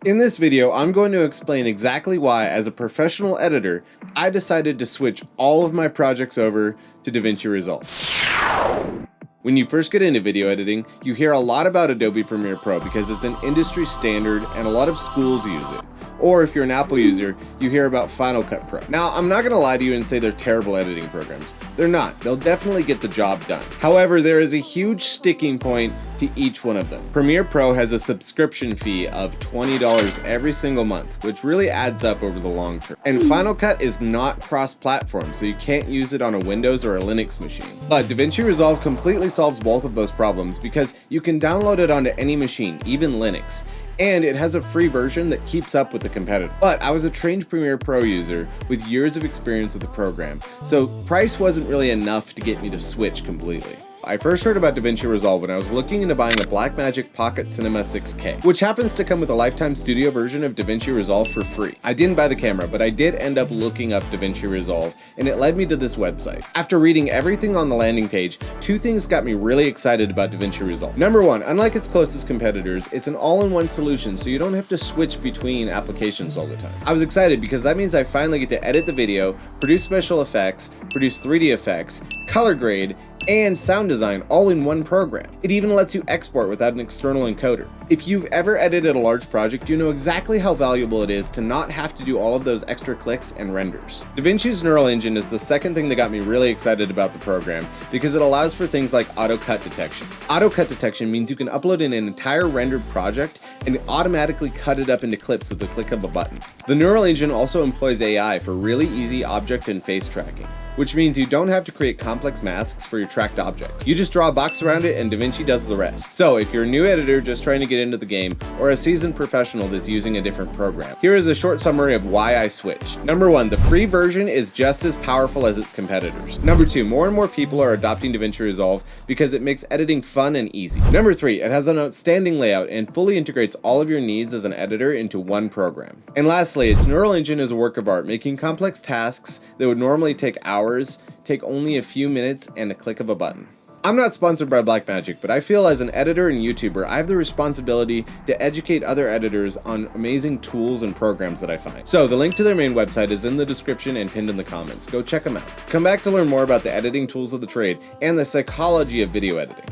In this video, I'm going to explain exactly why, as a professional editor, I decided to switch all of my projects over to Davinci Resolve. When you first get into video editing, you hear a lot about Adobe Premiere Pro because it's an industry standard and a lot of schools use it. Or if you're an Apple user, you hear about Final Cut Pro. Now, I'm not gonna lie to you and say they're terrible editing programs. They're not. They'll definitely get the job done. However, there is a huge sticking point to each one of them. Premiere Pro has a subscription fee of $20 every single month, which really adds up over the long term. And Final Cut is not cross-platform, so you can't use it on a Windows or a Linux machine. But Davinci Resolve completely solves both of those problems because you can download it onto any machine, even Linux. And it has a free version that keeps up with the competitor. But I was a trained Premiere Pro user with years of experience with the program, so price wasn't really enough to get me to switch completely. I first heard about Davinci Resolve when I was looking into buying a Blackmagic Pocket Cinema 6K, which happens to come with a lifetime studio version of Davinci Resolve for free. I didn't buy the camera, but I did end up looking up Davinci Resolve, and it led me to this website. After reading everything on the landing page, two things got me really excited about Davinci Resolve. Number one, unlike its closest competitors, it's an all-in-one solution, so you don't have to switch between applications all the time. I was excited because that means I finally get to edit the video, produce special effects, produce 3D effects, color grade, and sound design all in one program. It even lets you export without an external encoder. If you've ever edited a large project, you know exactly how valuable it is to not have to do all of those extra clicks and renders. Davinci's neural engine is the second thing that got me really excited about the program because it allows for things like auto cut detection. Auto cut detection means you can upload in an entire rendered project and automatically cut it up into clips with the click of a button. The neural engine also employs AI for really easy object and face tracking, which means you don't have to create complex masks for your tracked objects. You just draw a box around it and Davinci does the rest. So if you're a new editor just trying to get into the game, or a seasoned professional that's using a different program, here is a short summary of why I switched. Number one, the free version is just as powerful as its competitors. Number two, more and more people are adopting Davinci Resolve because it makes editing fun and easy. Number three, it has an outstanding layout and fully integrates all of your needs as an editor into one program. And lastly, its neural engine is a work of art, making complex tasks that would normally take hours take only a few minutes and a click of a button. I'm not sponsored by Blackmagic, but I feel as an editor and YouTuber, I have the responsibility to educate other editors on amazing tools and programs that I find. So the link to their main website is in the description and pinned in the comments. Go check them out. Come back to learn more about the editing tools of the trade and the psychology of video editing.